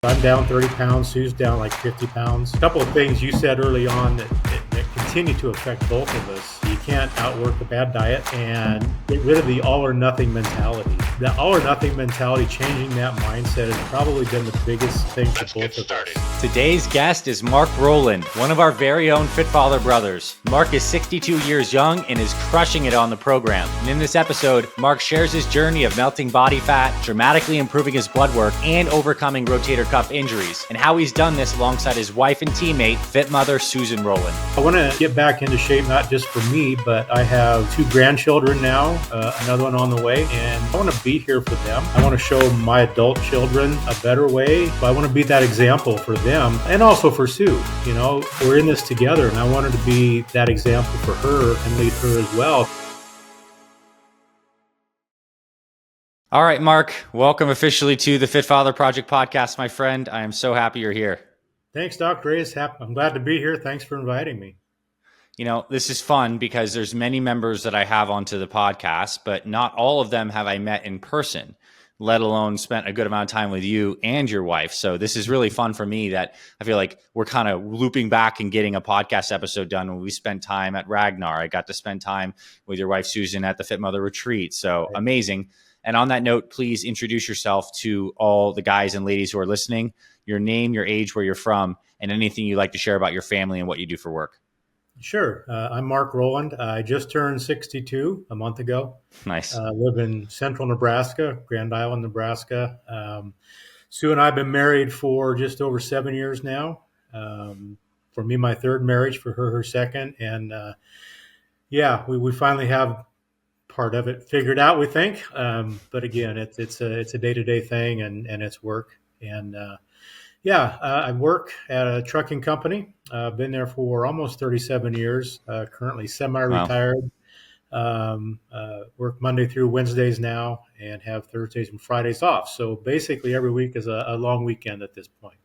I'm down 30 pounds. Sue's down like 50 pounds. A couple of things you said early on that continue to affect both of us. You can't outwork a bad diet and get rid of the all or nothing mentality. The all or nothing mentality, changing that mindset has probably been the biggest thing for both of us. Today's guest is Mark Rowland, one of our very own Fit Father brothers. Mark is 62 years young and is crushing it on the program. And in this episode, Mark shares his journey of melting body fat, dramatically improving his blood work, and overcoming rotator cuff injuries, and how he's done this alongside his wife and teammate, Fit Mother Susan Rowland. I want to get back into shape, not just for me, but I have 2 grandchildren now, another one on the way, and I want to be here for them. I want to show my adult children a better way. So I want to be that example for them and also for Sue. You know, we're in this together, and I wanted to be that example for her and lead her as well. All right, Mark, welcome officially to the Fit Father Project podcast, my friend. I am so happy you're here. Thanks, Dr. Reyes. I'm glad to be here. Thanks for inviting me. You know, this is fun because there's many members that I have onto the podcast, but not all of them have I met in person, let alone spent a good amount of time with you and your wife. So this is really fun for me that I feel like we're kind of looping back and getting a podcast episode done when we spent time at Ragnar. I got to spend time with your wife, Susan, at the Fit Mother retreat. So amazing. And on that note, please introduce yourself to all the guys and ladies who are listening, your name, your age, where you're from, and anything you'd like to share about your family and what you do for work. Sure. I'm Mark Rowland. I just turned 62 a month ago. Nice. Live in central Nebraska, Grand Island, Nebraska. Sue and I have been married for just over 7 years now. For me, my third marriage, for her second. And we finally have part of it figured out, we think. But again, it's a day-to-day thing and it's work. And I work at a trucking company. I've been there for almost 37 years, currently semi-retired. Wow. Work Monday through Wednesdays now and have Thursdays and Fridays off. So basically every week is a long weekend at this point.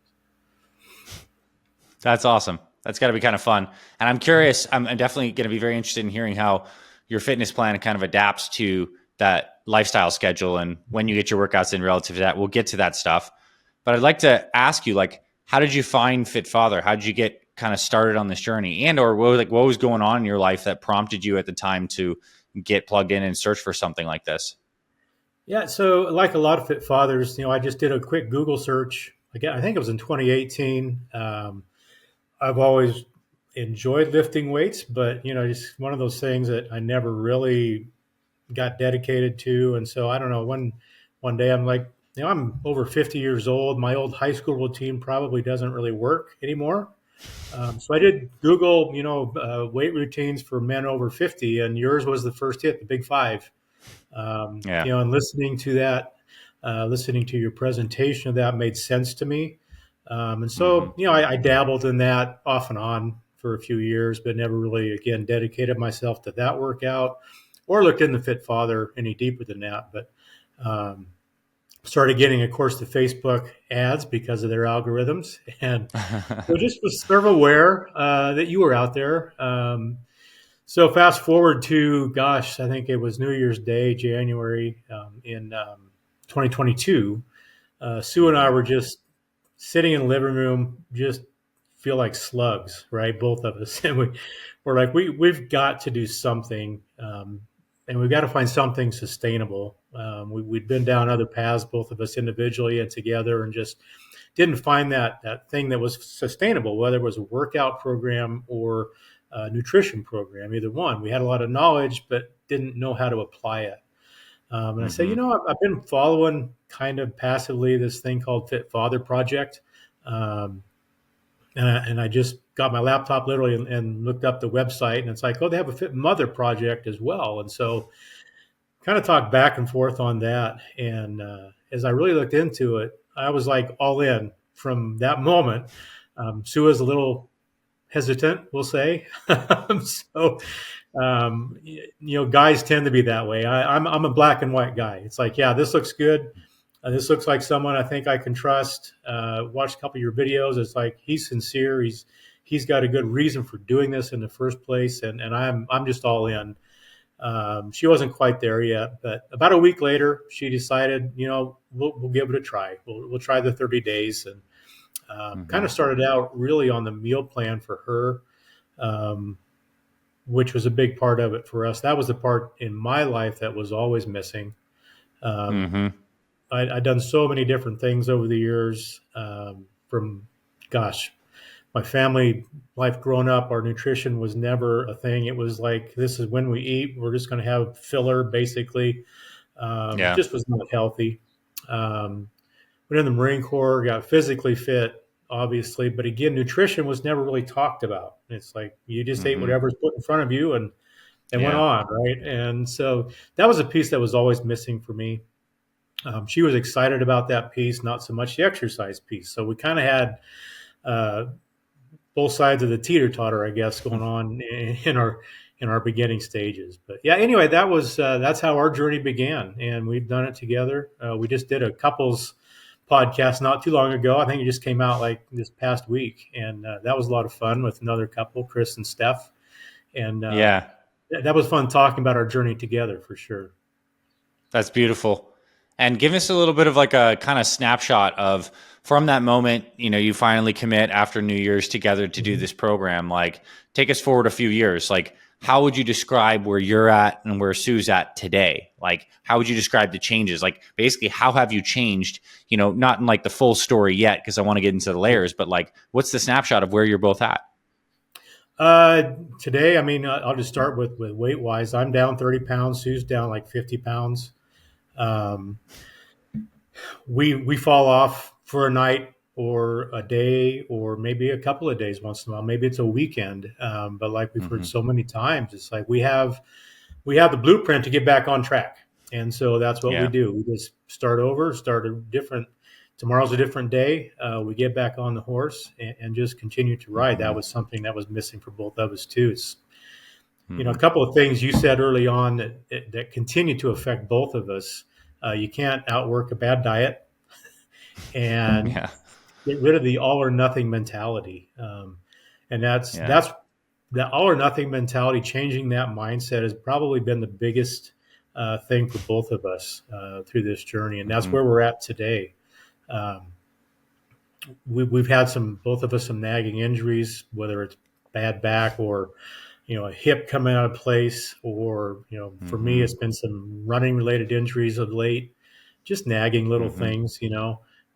That's awesome. That's got to be kind of fun. And I'm curious, I'm definitely going to be very interested in hearing how your fitness plan kind of adapts to that lifestyle schedule and when you get your workouts in relative to that. We'll get to that stuff. But I'd like to ask you, like, how did you find Fit Father? How did you get kind of started on this journey? And or what was going on in your life that prompted you at the time to get plugged in and search for something like this? Yeah, so like a lot of Fit Fathers, I just did a quick Google search. Again, I think it was in 2018. I've always enjoyed lifting weights, but, just one of those things that I never really got dedicated to. And so I don't know, one day I'm like, I'm over 50 years old. My old high school routine probably doesn't really work anymore. So I did Google, weight routines for men over 50, and yours was the first hit, the Big Five. And listening to that, listening to your presentation of that made sense to me. And so, I dabbled in that off and on for a few years, but never really, again, dedicated myself to that workout or looked into Fit Father any deeper than that. But started getting, of course, the Facebook ads because of their algorithms. And so just was sort of aware that you were out there. So fast forward to, I think it was New Year's Day, January in 2022. Sue and I were just sitting in the living room, just feel like slugs, right? Both of us. And we're like, we've got to do something. And we've got to find something sustainable. We'd been down other paths, both of us individually and together, and just didn't find that thing that was sustainable, whether it was a workout program or a nutrition program, either one. We had a lot of knowledge, but didn't know how to apply it. And I said, I've been following kind of passively this thing called Fit Father Project. And I just got my laptop literally and looked up the website, and it's like, they have a Fit Mother project as well. And so kind of talked back and forth on that. And as I really looked into it, I was like all in from that moment. Sue was a little hesitant, we'll say. Guys tend to be that way. I'm a black and white guy. It's like, this looks good. This looks like someone I think I can trust. Watched a couple of your videos. It's like, he's sincere. He's got a good reason for doing this in the first place. And I'm just all in. She wasn't quite there yet, but about a week later, she decided, we'll give it a try. We'll try the 30 days, and kind Hmm. of started out really on the meal plan for her, um, which was a big part of it for us. That was the part in my life that was always missing. Um, Hmm. I'd done so many different things over the years, from, gosh, my family life growing up, our nutrition was never a thing. It was like, this is when we eat. We're just going to have filler, basically. Yeah. Just was not healthy. Um, Went in the Marine Corps, got physically fit, obviously, but again, nutrition was never really talked about. It's like you just ate Hmm. whatever's put in front of you and went Yeah. on, right? And so that was a piece that was always missing for me. She was excited about that piece, not so much the exercise piece. So we kind of had uh, both sides of the teeter totter, I guess, going on in our beginning stages. But yeah, anyway, that's how our journey began, and we've done it together. We just did a couples podcast not too long ago. I think it just came out like this past week, and that was a lot of fun with another couple, Chris and Steph, and Yeah. that was fun talking about our journey together for sure. That's beautiful. And give us a little bit of like a kind of snapshot of from that moment, you finally commit after New Year's together to do Mhm. this program. Like, take us forward a few years. Like, how would you describe where you're at and where Sue's at today? Like, how would you describe the changes? Like, basically, how have you changed? Not in like the full story yet, because I want to get into the layers, but like, what's the snapshot of where you're both at? Today, I mean, I'll just start with weight wise. I'm down 30 pounds. Sue's down like 50 pounds. Um, we fall off for a night or a day or maybe a couple of days once in a while. Maybe it's a weekend. But like we've heard Hmm. so many times, it's like we have the blueprint to get back on track, and so that's what we Yeah. do. We just start over, start a different. Tomorrow's a different day. We get back on the horse and just continue to ride. That Hmm. was something that was missing for both of us too. It's, a Hmm. couple of things you said early on that continue to affect both of us. You can't outwork a bad diet, and Yeah. get rid of the all or nothing mentality. And that's Yeah. that's the all or nothing mentality. Changing that mindset has probably been the biggest thing for both of us through this journey, and that's Hmm. where we're at today. Um, we've had both of us, some nagging injuries, whether it's bad back or a hip coming out of place, or for me, Hmm. it's been some running related injuries of late, just nagging little Hmm. things,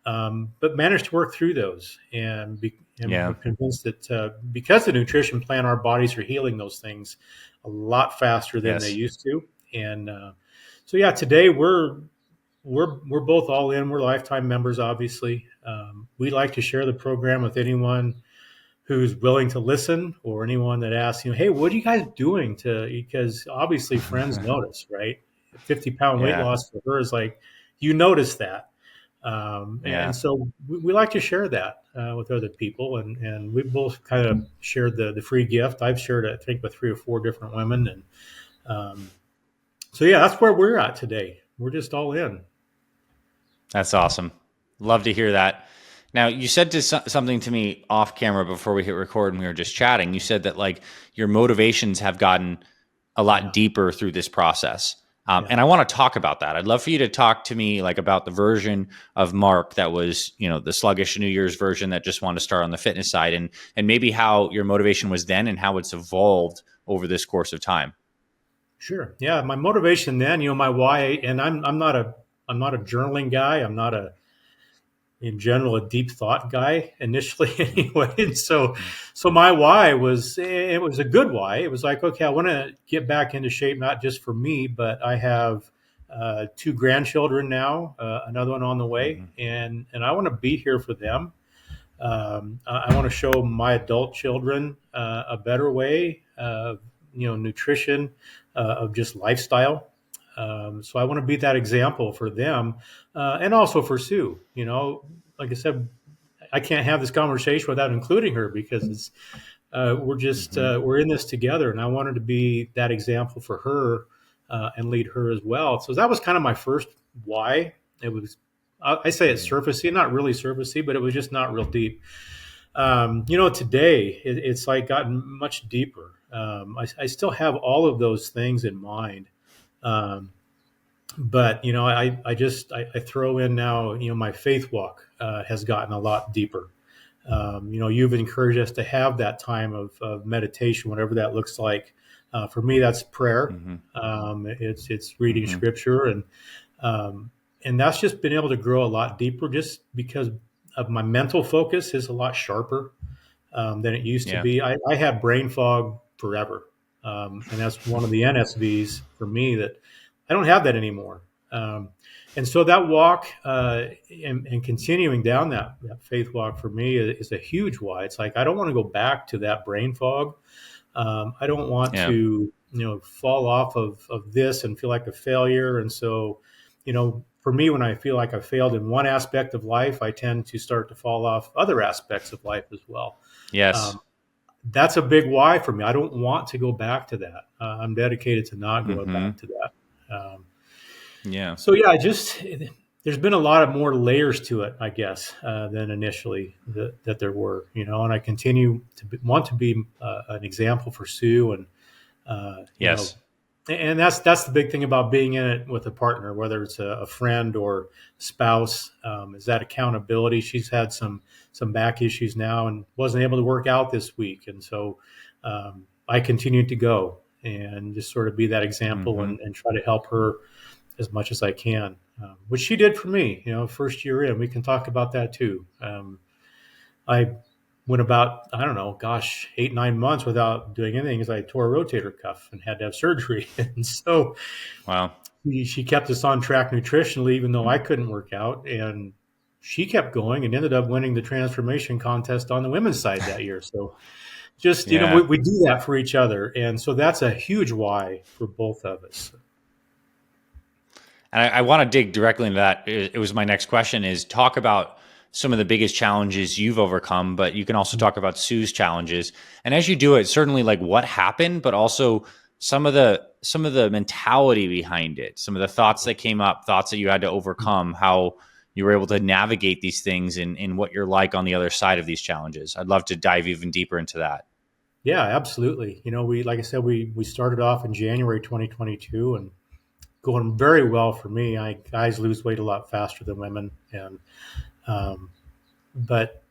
but managed to work through those, and Yeah. we're convinced that because the nutrition plan, our bodies are healing those things a lot faster than they Yes. used to, and so yeah, today we're both all in. We're lifetime members, obviously. We like to share the program with anyone who's willing to listen, or anyone that asks, hey, what are you guys doing to? Because obviously friends notice, right? 50-pound weight Yeah. loss for her is like, you notice that. And Yeah. so we like to share that with other people, and we both kind of shared the free gift. I've shared it, I think, with 3 or 4 different women, and um, so yeah, that's where we're at today. We're just all in. That's awesome. Love to hear that. Now, you said something to me off camera before we hit record and we were just chatting. You said that like your motivations have gotten a lot Yeah, deeper through this process. yeah, And I want to talk about that. I'd love for you to talk to me like about the version of Mark that was, the sluggish New Year's version that just wanted to start on the fitness side, and maybe how your motivation was then and how it's evolved over this course of time. sure. Yeah, my motivation then, my why, and I'm not a journaling guy. I'm not in general a deep thought guy initially anyway, and so my why was, it was a good why. It was like, okay, I want to get back into shape, not just for me, but I have 2 grandchildren now, another one on the way, Mm-hmm. and I want to be here for them. I want to show my adult children a better way of nutrition, of just lifestyle. So I want to be that example for them, and also for Sue. Like I said, I can't have this conversation without including her, because Mm-hmm. we're in this together, and I wanted to be that example for her, and lead her as well. So that was kind of my first why. It was, I say it's surfacey, not really surfacey, but it was just not real deep. Today it's like gotten much deeper. I still have all of those things in mind. Um, but I throw in now, my faith walk has gotten a lot deeper. You've encouraged us to have that time of meditation, whatever that looks like. For me, that's prayer. Mm-hmm. It's reading Mm-hmm. scripture, um, and that's just been able to grow a lot deeper, just because of my mental focus is a lot sharper than it used to Yeah. be. I had brain fog forever, and that's one of the NSVs for me that I don't have that anymore. And so that walk and continuing down that faith walk for me is a huge why. It's like I don't want to go back to that brain fog. I don't want Yeah. to fall off of this and feel like a failure. And so, for me, when I feel like I failed in one aspect of life, I tend to start to fall off other aspects of life as well. Yes. Um, that's a big why for me. I don't want to go back to that. I'm dedicated to not going Mm-hmm. back to that. Yeah. So yeah, just there's been a lot of more layers to it, I guess, than initially that there were. And I continue to want to be an example for Sue, and uh, you know, Yes. and that's the big thing about being in it with a partner, whether it's a friend or spouse, is that accountability. She's had some back issues now and wasn't able to work out this week, and so I continued to go and just sort of be that example Mm-hmm. and try to help her as much as I can, which she did for me. First year in, we can talk about that too. I went about, I don't know, gosh, 8, 9 months without doing anything because I tore a rotator cuff and had to have surgery. And so Wow. she kept us on track nutritionally, even though I couldn't work out. And she kept going and ended up winning the transformation contest on the women's side that year. So just, Yeah. we do that for each other. And so that's a huge why for both of us. And I want to dig directly into that. It was my next question is talk about some of the biggest challenges you've overcome, but you can also talk about Sue's challenges. And as you do it, certainly like what happened, but also some of the mentality behind it, some of the thoughts that came up, thoughts that you had to overcome, how you were able to navigate these things and what you're like on the other side of these challenges. I'd love to dive even deeper into that. Yeah, absolutely. Like I said, we started off in January 2022 and going very well for me. Guys lose weight a lot faster than women, and um, but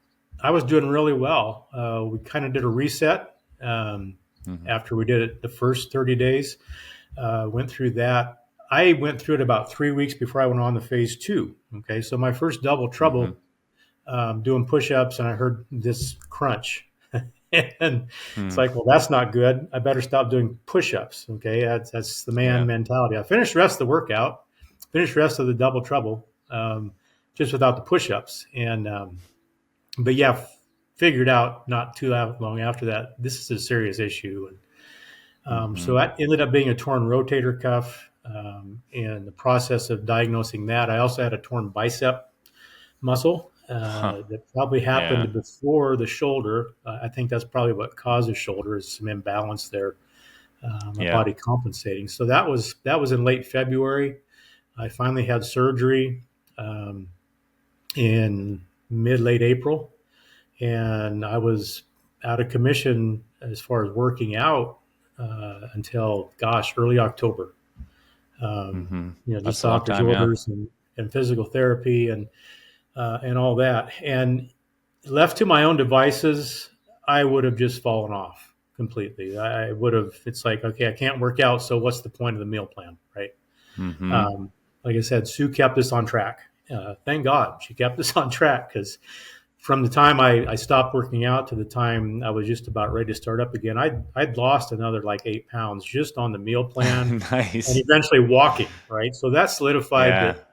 I was doing really well. We kind of did a reset Mm-hmm. after we did it the first 30 days. Went through that. I went through it about 3 weeks before I went on to phase two. Okay, so my first double Mm-hmm. trouble doing push-ups, and I heard this crunch. And it's Mm-hmm. like, well, that's not good. I better stop doing push-ups. Okay, that's the man Yeah. mentality. I finished the rest of the workout, finished the rest of the double trouble, just without the push-ups. And but yeah, figured out not too long after that this is a serious issue. And Mm-hmm. so that ended up being a torn rotator cuff. In the process of diagnosing that, I also had a torn bicep muscle Huh. that probably Yeah. happened before the shoulder. I think that's probably what caused the shoulder is some imbalance there, my Yeah. body compensating. So that was in late February. I finally had surgery um, in mid late April, and I was out of commission as far as working out until gosh early October. Mm-hmm. Just That's a long doctor's time. Yeah. orders and physical therapy and all that. And left to my own devices, I would have just fallen off completely. I would have. It's like, okay, I can't work out, so what's the point of the meal plan, right? Mm-hmm. Um, like I said, Sue kept us on track. Thank God she kept us on track because from the time I stopped working out to the time I was just about ready to start up again, I'd lost another like 8 pounds just on the meal plan and Nice. eventually walking, right? So that solidified Yeah. that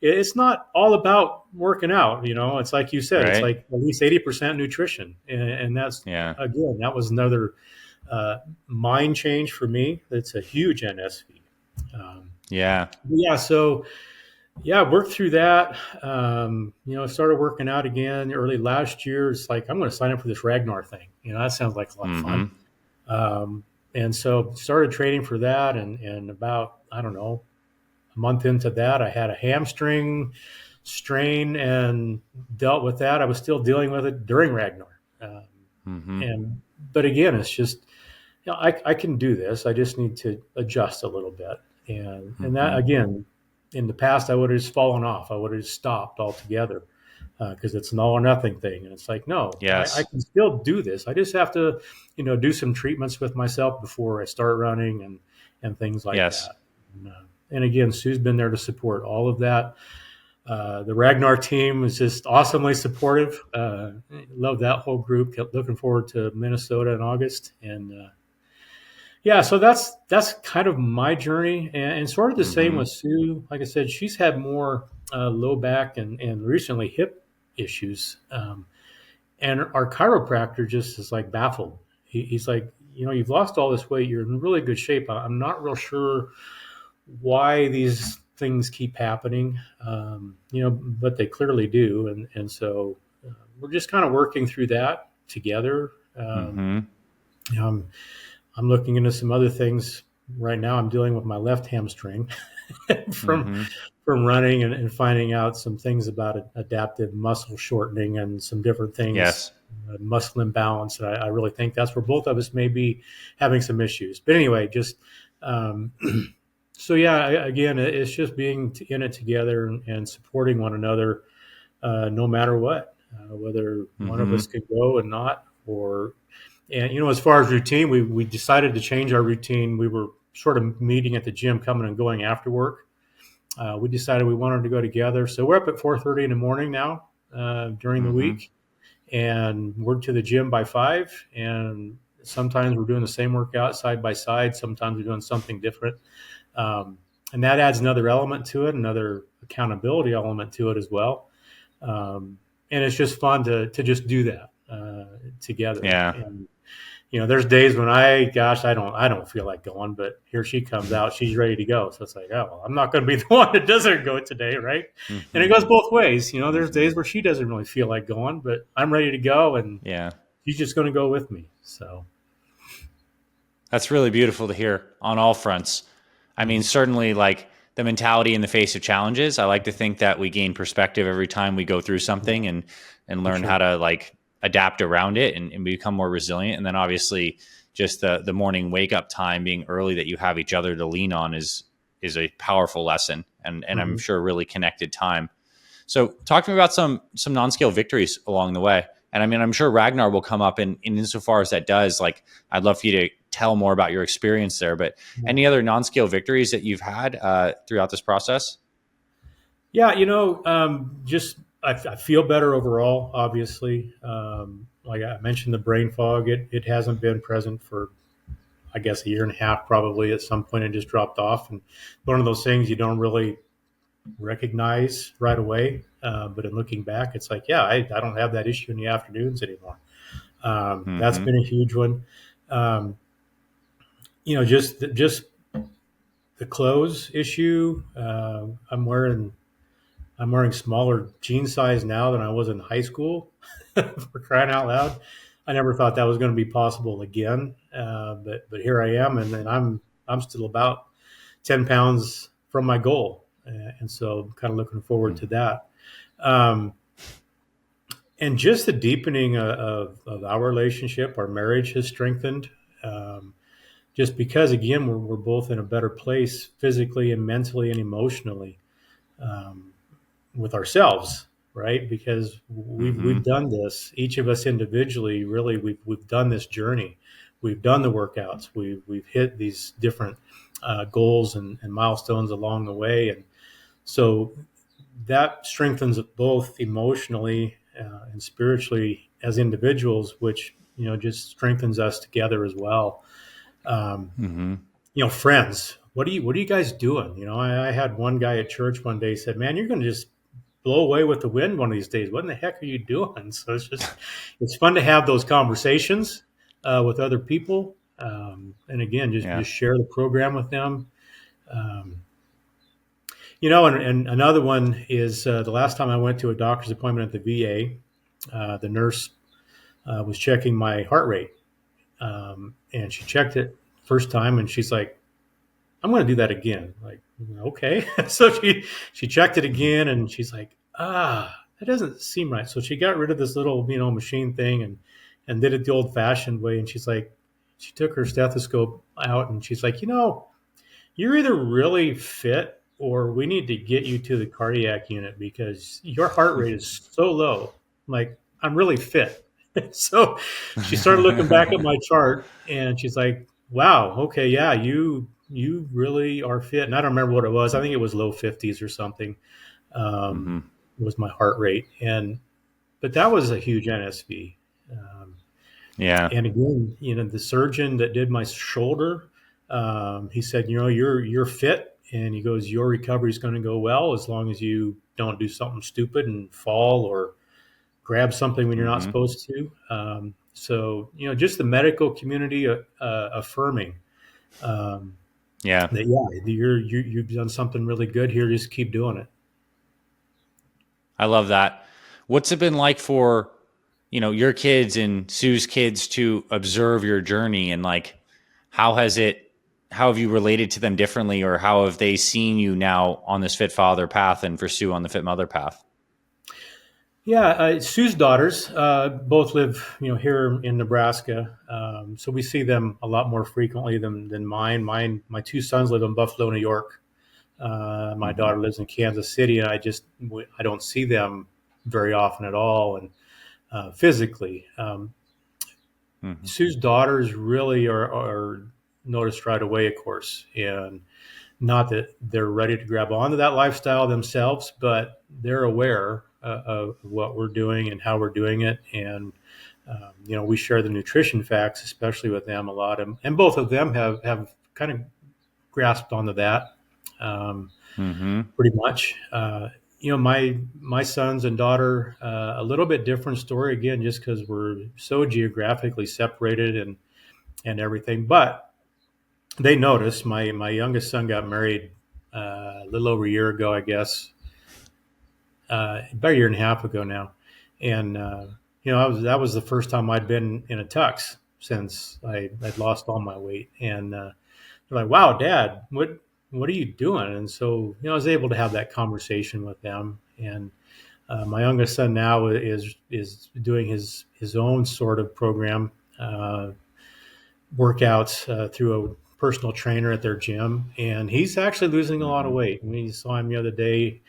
it's not all about working out. It's like you said, it's Right. like at least 80% nutrition. And that's, Yeah. again, that was another uh, mind change for me. That's a huge NSV. Um, Yeah. yeah. So, yeah, worked through that. Started working out again early last year. It's like, I'm going to sign up for this Ragnar thing. That sounds like a lot of fun. Mm-hmm. And so started training for that. And about, I don't know, a month into that, I had a hamstring strain and dealt with that. I was still dealing with it during Ragnar. Um, Mm-hmm. and but again, it's just I can do this. I just need to adjust a little bit. And that Mm-hmm. again, in the past, I would have just fallen off. I would have just stopped altogether because it's an all or nothing thing. And it's like, no, I Yes. can still do this. I just have to, do some treatments with myself before I start running and things like Yes. that. And again, Sue's been there to support all of that. The Ragnar team was just awesomely supportive. Love that whole group. Kept looking forward to Minnesota in August, and yeah, so that's kind of my journey, and sort of the same Mm-hmm. with Sue. Like I said, she's had more low back and recently hip issues, and our chiropractor just is like baffled. He's like, you've lost all this weight. You're in really good shape. I'm not real sure why these things keep happening, but they clearly do, and so we're just kind of working through that together. Mm-hmm. Um, I'm looking into some other things right now. I'm dealing with my left hamstring from Mm-hmm. from running and finding out some things about adaptive muscle shortening and some different things, Yes. muscle imbalance. And I really think that's where both of us may be having some issues. But anyway, just um, so yeah, again, it's just being in it together and supporting one another, no matter what, whether one of Mm-hmm. us could go and not, or and as far as routine, we decided to change our routine. We were sort of meeting at the gym, coming and going after work. We decided we wanted to go together, so we're up at 4:30 in the morning now during the Mm-hmm. week, and we're to the gym by 5. And sometimes we're doing the same workout side by side. Sometimes we're doing something different, um, and that adds another element to it, another accountability element to it as well. Um, and it's just fun to just do that together. Yeah. And there's days when I don't feel like going, but here she comes out, she's ready to go. So it's like, oh, well, I'm not going to be the one that doesn't go today, right? And it Mm-hmm. goes both ways. There's Mm-hmm. days where she doesn't really feel like going, but I'm ready to go, and Yeah. she's just going to go with me. So, That's really beautiful to hear on all fronts. I mean, mhm, certainly like the mentality in the face of challenges. I like to think that we gain perspective every time we go through yeah, something and for learn how sure. to like adapt around it and become more resilient. And then obviously just the morning wake up time being early that you have each other to lean on is a powerful lesson and I'm Hmm. sure really connected time. So talk to me about some non-scale victories along the way. And I mean, I'm sure Ragnar will come up in insofar as that does, like, I'd love for you to tell more about your experience there, but Yeah. any other non-scale victories that you've had throughout this process? Yeah, just I feel better overall. Obviously, like I mentioned, the brain fog, it hasn't been present for, I guess, a year and a half. Probably at some point it just dropped off, and one of those things you don't really recognize right away. But in looking back, it's like, yeah, I don't have that issue in the afternoons anymore. That's Mm-hmm. been a huge one. Um, just the clothes issue. I'm wearing smaller jean size now than I was in high school. For crying out loud, I never thought that was going to be possible again. But here I am, and then I'm still about 10 pounds from my goal, and so I'm kind of looking forward to that. Um, and just the deepening of our relationship, our marriage has strengthened. Um, just because, again, we're both in a better place physically and mentally and emotionally. Um, with ourselves, right? Because we've Mm-hmm. done this, each of us individually. Really, we've done this journey. We've done the workouts. We've hit these different goals and milestones along the way, and so that strengthens us both emotionally and spiritually as individuals, which just strengthens us together as well. Um, Mm-hmm. Friends, what are you guys doing? I had one guy at church one day said, "Man, you're going to just blow away with the wind one of these days. What in the heck are you doing?" So it's fun to have those conversations with other people, and again, Yeah. just share the program with them. Um, and another one is the last time I went to a doctor's appointment at the VA, the nurse was checking my heart rate, and she checked it first time, and she's like, "I'm going to do that again." Like, okay. So she checked it again, and she's like, that doesn't seem right. So she got rid of this little, machine thing, and and did it the old fashioned way. And she's like, she took her stethoscope out and she's like, you're either really fit or we need to get you to the cardiac unit because your heart rate is so low. I'm like, I'm really fit. So she started looking back at my chart and she's like, wow, okay, yeah, you really are fit. And I don't remember what it was. I think it was low 50s or something. Hmm. Was my heart rate. And but that was a huge NSV. Um, Yeah. and again, the surgeon that did my shoulder, he said, you're fit, and he goes, your recovery is going to go well as long as you don't do something stupid and fall or grab something when you're not Hmm. supposed to. So just the medical community affirming um, Yeah. that, yeah, you've done something really good here. Just keep doing it. I love that. What's it been like for, your kids and Sue's kids to observe your journey, and like, how has it, how have you related to them differently, or how have they seen you now on this fit father path and for Sue on the fit mother path? Yeah, Sue's daughters both live, here in Nebraska, so we see them a lot more frequently than mine. My two sons live in Buffalo, New York. My Hmm. daughter lives in Kansas City, and I don't see them very often at all, and physically. Hmm. Sue's daughters really are noticed right away, of course, and not that they're ready to grab onto that lifestyle themselves, but they're aware of what we're doing and how we're doing it. And, we share the nutrition facts, especially with them a lot. And both of them have kind of grasped onto that Hmm. pretty much. My sons and daughter, a little bit different story again, just because we're so geographically separated and everything. But they noticed my youngest son got married a little over a year ago, I guess, about a year and a half ago now, and that was the first time I'd been in a tux since I'd lost all my weight, and they're like, "Wow, Dad, what are you doing?" And so I was able to have that conversation with them, and my youngest son now is doing his own sort of program. Workouts through a personal trainer at their gym, and he's actually losing a lot of Hmm. weight. We saw him the other day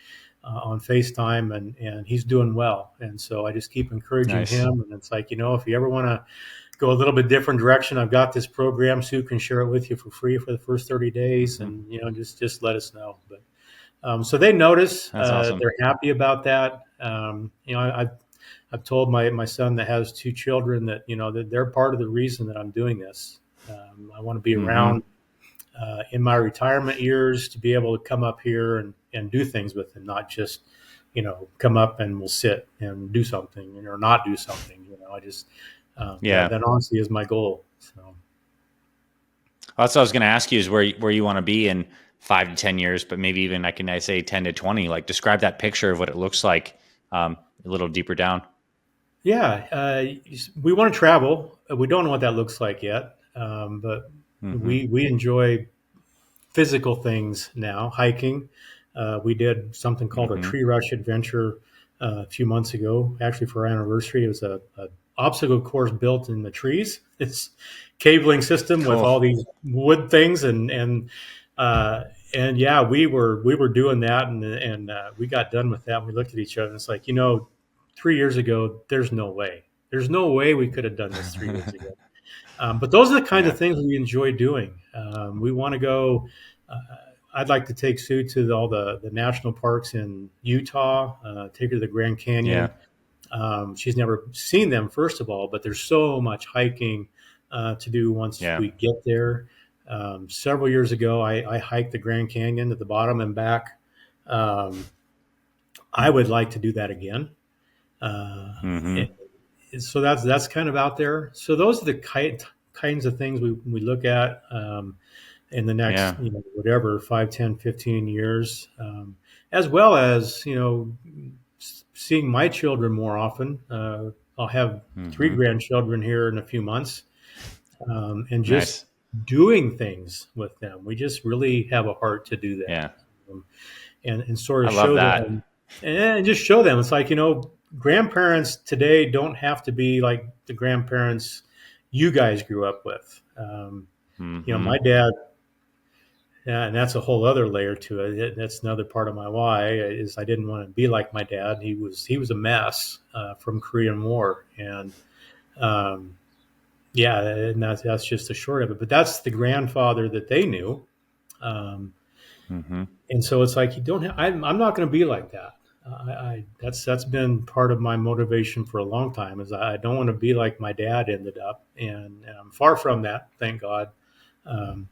on FaceTime, and he's doing well. And so I just keep encouraging Nice. him. And it's like, if you ever want to go a little bit different direction, I've got this program. Sue can share it with you for free for the first 30 days, Hmm. and just let us know. But so they notice, That's awesome. they're happy about that. I've told my son that has two children that that they're part of the reason that I'm doing this. I want to be Hmm. around in my retirement years to be able to come up here and do things with them, not just come up and we'll sit and do something or not do something. I just Yeah. that honestly is my goal. So. That's what I was going to ask you, is where you want to be in 5 to 10 years, but maybe even I say 10 to 20. Like, describe that picture of what it looks like, a little deeper down. Yeah, we want to travel. We don't know what that looks like yet, but Hmm. we enjoy physical things now. Hiking. We did something called a Hmm. tree rush adventure a few months ago. Actually, for our anniversary, it was a obstacle course built in the trees. It's cabling system with Cool. all these wood things uh, and yeah, we were doing that and we got done with that. And we looked at each other and it's like 3 years ago, there's no way we could have done this 3 years ago. But those are the kinds Yeah. of things we enjoy doing. We want to go. Uh, I'd like to take Sue to all the national parks in Utah, take her to the Grand Yeah. Canyon. She's never seen them, first of all, but there's so much hiking to do once Yeah. we get there. Several years ago, I hiked the Grand Canyon at the bottom and back. Um, I would like to do that again. Uh, Hmm. so that's kind of out there. So those are the kinds of things we look at in the next Yeah. whatever 5, 10, 15 years, as well as seeing my children more often. I'll have three Hmm. grandchildren here in a few months, and just Nice. doing things with them. We just really have a heart to do that, Yeah. and sort I of love show that. them, and just show them. It's like grandparents today don't have to be like the grandparents you guys grew up with. Mm-hmm. My dad, and that's a whole other layer to it. That's another part of my why is I didn't want to be like my dad. He was a mess from Korean War, and um, yeah, and that's just the short of it. But that's the grandfather that they knew. Um, Mm-hmm. and so it's like you don't have, I'm not going to be like that. That's been part of my motivation for a long time is I don't want to be like my dad ended up, and I'm far from that, thank God. Um,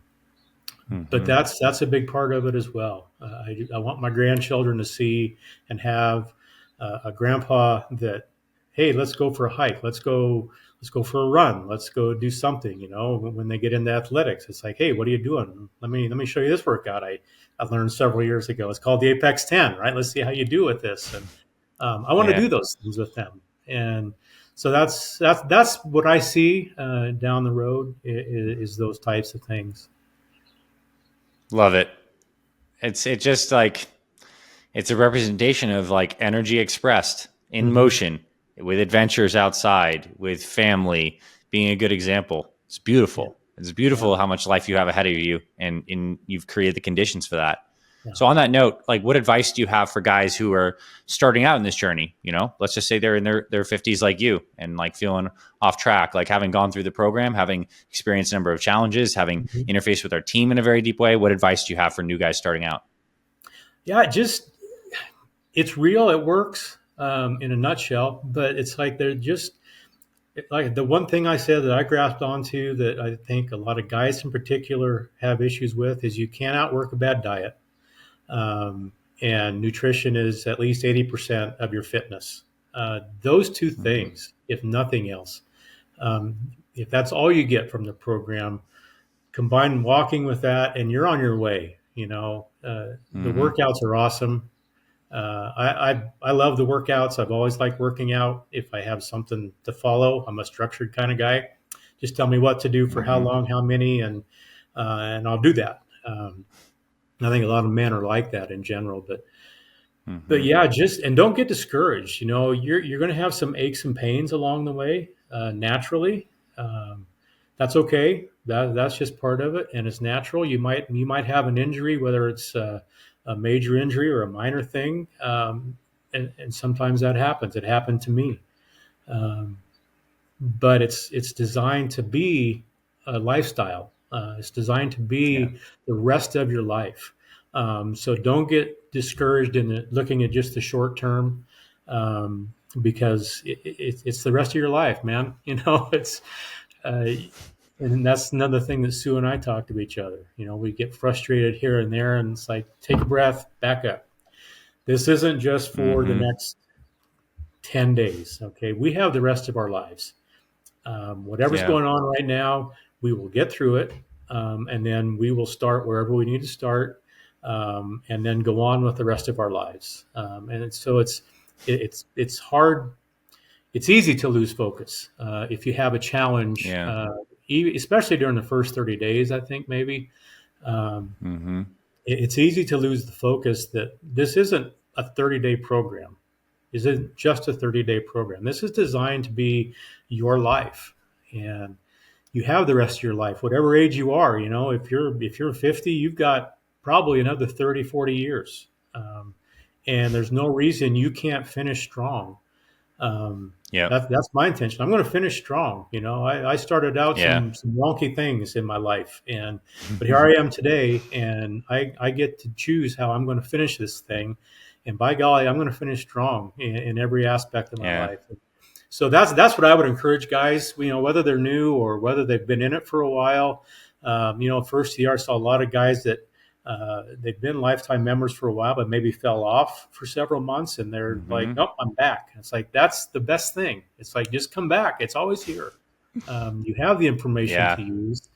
but Mm-hmm. that's a big part of it as well. I want my grandchildren to see and have a grandpa that, hey, let's go for a hike, let's go for a run, let's go do something. When they get into athletics, it's like, hey, what are you doing? Let me show you this workout I learned several years ago. It's called the Apex 10, right? Let's see how you do with this. And I want to Yeah. do those things with them. And so that's what I see down the road is those types of things. Love it. It's just like it's a representation of like energy expressed in Hmm. motion with adventures outside, with family, being a good example. It's Yeah. beautiful. It's Yeah. beautiful how much life you have ahead of you and you've created the conditions for that. Yeah. So on that note, like what advice do you have for guys who are starting out in this journey? Let's just say they're in their 50s like you and like feeling off track, like having gone through the program, having experienced a number of challenges, having Mhm. interfaced with our team in a very deep way. What advice do you have for new guys starting out? Yeah, it's real. It works in a nutshell, but it's like they're just like the one thing I said that I grasped onto that I think a lot of guys in particular have issues with is you can't outwork a bad diet. Um, and nutrition is at least 80% of your fitness. Those two Mm-hmm. things, if nothing else, um, if that's all you get from the program, combine walking with that, and you're on your way. The Mm-hmm. workouts are awesome. I love the workouts. I've always liked working out. If I have something to follow, I'm a structured kind of guy. Just tell me what to do for how Mm-hmm. long, how many, and I'll do that. I think a lot of men are like that in general, but Mm-hmm. yeah, just and don't get discouraged. You're going to have some aches and pains along the way naturally. Um, that's okay. That's just part of it, and it's natural. You might have an injury, whether it's a major injury or a minor thing, and sometimes that happens. It happened to me, um, but it's designed to be a lifestyle. It's designed to Yeah. be the rest of your life. So don't get discouraged in looking at just the short term, because it's the rest of your life, man. It's uh, and that's another thing that Sue and I talk to each other. We get frustrated here and there, and it's like, take a breath, back up. This isn't just for the Mm-hmm. next 10 days. Okay. We have the rest of our lives. Whatever's Yeah. going on right now, we will get through it, and then we will start wherever we need to start, and then go on with the rest of our lives. So it's hard. It's easy to lose focus if you have a challenge, Yeah. especially during the first 30 days. I think maybe um, Mm-hmm. it's easy to lose the focus that this isn't a 30-day program. Isn't just a 30-day program. This is designed to be your life, and you have the rest of your life, whatever age you are. If you're 50, you've got probably another 30, 40 years, and there's no reason you can't finish strong. um, Yep. that's my intention. I'm going to finish strong. I started out Yeah. some wonky things in my life, but here I am today, and I get to choose how I'm going to finish this thing. And by golly, I'm going to finish strong in every aspect of my Yeah. life. So that's what I would encourage guys. Whether they're new or whether they've been in it for a while. First year I saw a lot of guys that they've been lifetime members for a while, but maybe fell off for several months, and they're like, Mm-hmm. "Nope, I'm back." And it's like that's the best thing. It's like just come back. It's always here. You have the information Yeah. to use.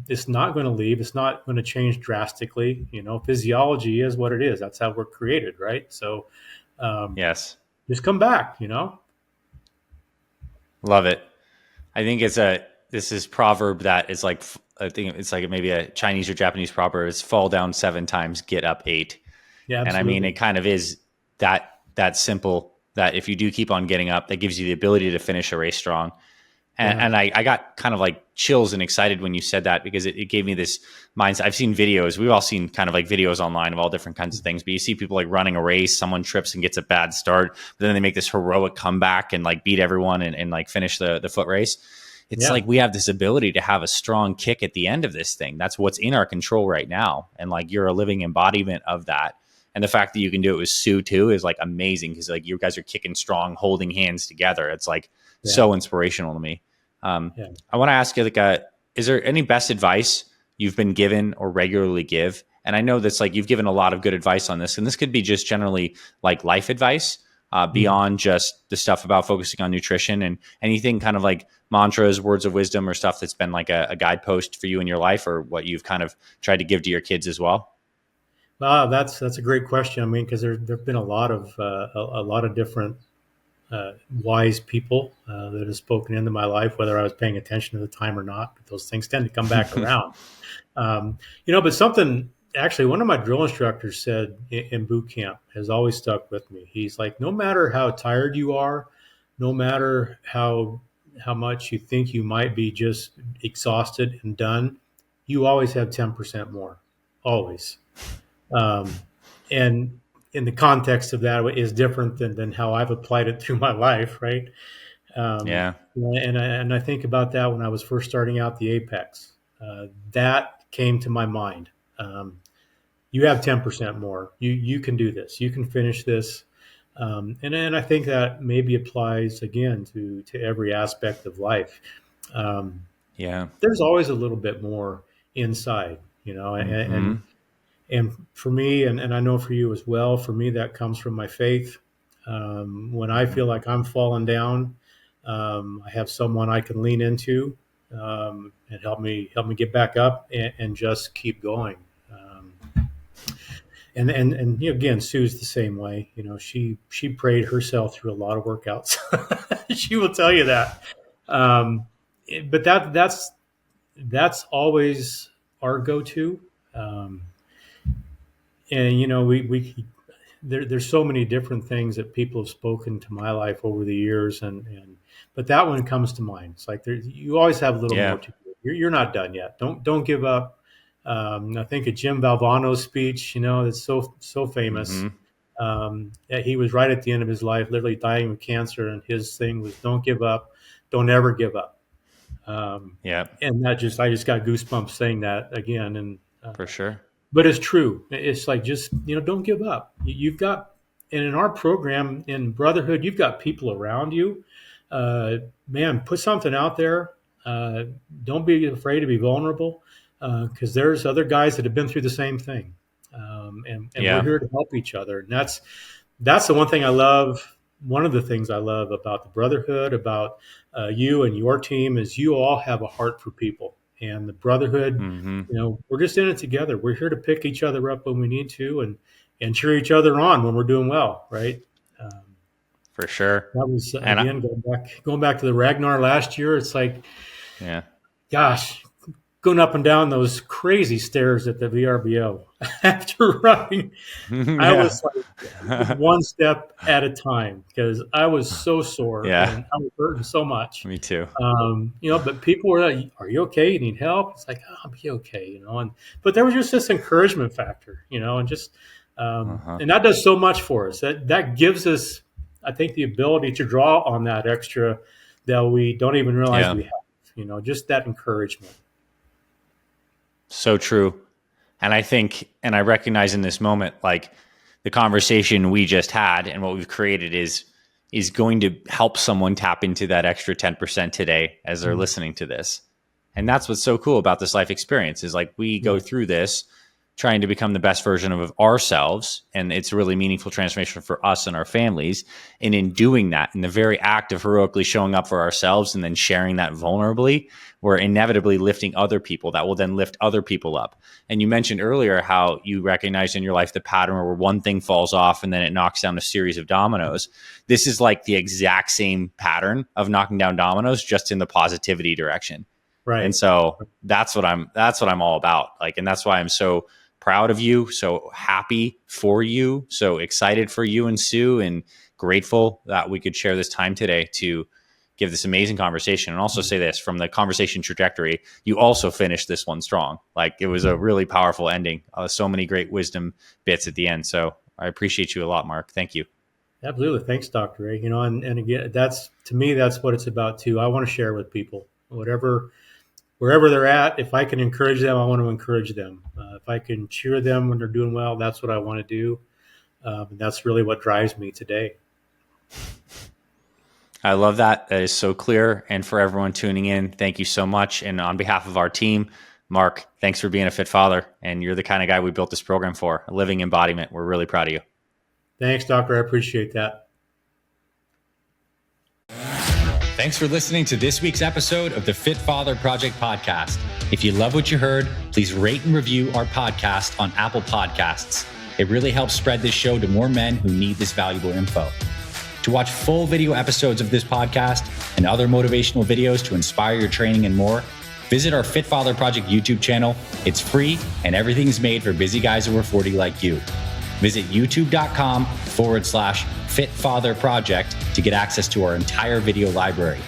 It's not going to leave. It's not going to change drastically. Physiology is what it is. That's how we're created, right? So um, Yes. just come back. Love it. I think this is proverb that is like, I think it's like maybe a Chinese or Japanese proverb is fall down 7 times, get up 8. Yeah, And I mean, it absolutely. kind of is that simple that if you do keep on getting up, that gives you the ability to finish a race strong. And, Yeah. and I got kind of like chills and excited when you said that, because it gave me this mindset. I've seen videos. We've all seen kind of like videos online of all different kinds of things, but you see people like running a race, someone trips and gets a bad start, but then they make this heroic comeback and like beat everyone and like finish the foot race. It's Yeah. like we have this ability to have a strong kick at the end of this thing. That's what's in our control right now. And like you're a living embodiment of that. And the fact that you can do it with Sue too is like amazing, because like you guys are kicking strong, holding hands together. It's like Yeah. so inspirational to me. Yeah. I want to ask you, like, is there any best advice you've been given or regularly give? And I know that's like you've given a lot of good advice on this, and this could be just generally like life advice, Mhm. beyond just the stuff about focusing on nutrition, and anything kind of like mantras, words of wisdom, or stuff that's been like a guidepost for you in your life, or what you've kind of tried to give to your kids as well. Well, that's a great question. I mean, because there've been a lot of a lot of different wise people that have spoken into my life, whether I was paying attention at the time or not. But those things tend to come back around. But something actually, one of my drill instructors said in boot camp has always stuck with me. He's like, no matter how tired you are, no matter how much you think you might be just exhausted and done, you always have 10% more, always. Um, and in the context of that is different than how I've applied it through my life, right? Yeah. And I think about that when I was first starting out the Apex. That came to my mind. Um, you have 10% more. You can do this. You can finish this. And I think that maybe applies again to every aspect of life. Um, Yeah. there's always a little bit more inside, and, Mm-hmm. and for me, and I know for you as well, for me, that comes from my faith. When I Mm-hmm. feel like I'm falling down, I have someone I can lean into and help me get back up and just keep going. And again, Sue's the same way. She prayed herself through a lot of workouts. She will tell you that. Um, but that's always our go-to. Um, and we there's so many different things that people have spoken to my life over the years, and but that one comes to mind. It's like you always have a little more Yeah. to do. You're not done yet. Don't give up. I think of Jim Valvano's speech, that's so famous. Mm-hmm. That he was right at the end of his life, literally dying of cancer, and his thing was, "Don't give up. Don't ever give up." Um, Yeah. and I just got goosebumps saying that again. And For sure. but it's true. It's like, just don't give up. You've got, and in our program in Brotherhood, you've got people around you. Uh, Man, put something out there. Uh, don't be afraid to be vulnerable, because there's other guys that have been through the same thing, and we're Yeah. here to help each other. And that's the one thing I love. One of the things I love about the Brotherhood, about you and your team, is you all have a heart for people. And the Brotherhood, Mm-hmm. we're just in it together. We're here to pick each other up when we need to, and cheer each other on when we're doing well, right? Um, For sure. that was And again going back to the Ragnar last year. It's like, yeah. gosh, going up and down those crazy stairs at the VRBO after running. I Yeah. was like one step at a time because I was so sore Yeah. and I was hurting so much. Me too. But people were like, "Are you okay? You need help?" It's like, "Oh, I'll be okay." But there was just this encouragement factor, and just Uh-huh. and that does so much for us. That gives us, I think, the ability to draw on that extra that we don't even realize Yeah. we have. Just that encouragement. So true. And I think, and I recognize in this moment, like the conversation we just had and what we've created is going to help someone tap into that extra 10% today as they're Mm. listening to this. And that's what's so cool about this life experience is like we go Yeah. through this trying to become the best version of ourselves. And it's a really meaningful transformation for us and our families. And in doing that, in the very act of heroically showing up for ourselves and then sharing that vulnerably, we're inevitably lifting other people that will then lift other people up. And you mentioned earlier how you recognize in your life the pattern where one thing falls off and then it knocks down a series of dominoes. This is like the exact same pattern of knocking down dominoes, just in the positivity direction. And Right. so that's what I'm all about. Like, and that's why I'm so proud of you, so happy for you, so excited for you and Sue, and grateful that we could share this time today to give this amazing conversation, and also say this, from the conversation trajectory, you also finished this one strong. Like, it was a really powerful ending. So many great wisdom bits at the end. So I appreciate you a lot, Mark. Thank you. Absolutely. Thanks, Dr. A. And again, to me, that's what it's about too. I want to share with people, wherever they're at. If I can encourage them, I want to encourage them. If I can cheer them when they're doing well, that's what I want to do. And that's really what drives me today. I love that. That is so clear. And for everyone tuning in, thank you so much. And on behalf of our team, Mark, thanks for being a fit father. And you're the kind of guy we built this program for, a living embodiment. We're really proud of you. Thanks, Doctor. I appreciate that. Thanks for listening to this week's episode of the Fit Father Project podcast. If you love what you heard, please rate and review our podcast on Apple Podcasts. It really helps spread this show to more men who need this valuable info. To watch full video episodes of this podcast and other motivational videos to inspire your training and more, visit our Fit Father Project YouTube channel. It's free, and everything's made for busy guys over 40 like you. Visit youtube.com/Fit Father Project to get access to our entire video library.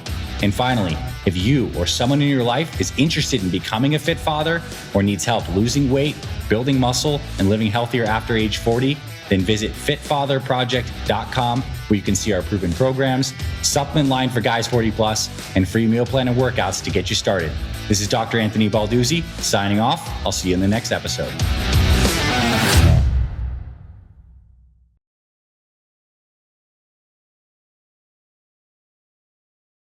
And finally, if you or someone in your life is interested in becoming a fit father or needs help losing weight, building muscle, and living healthier after age 40, then visit fitfatherproject.com, where you can see our proven programs, supplement line for guys 40 plus, and free meal plan and workouts to get you started. This is Dr. Anthony Balduzzi signing off. I'll see you in the next episode.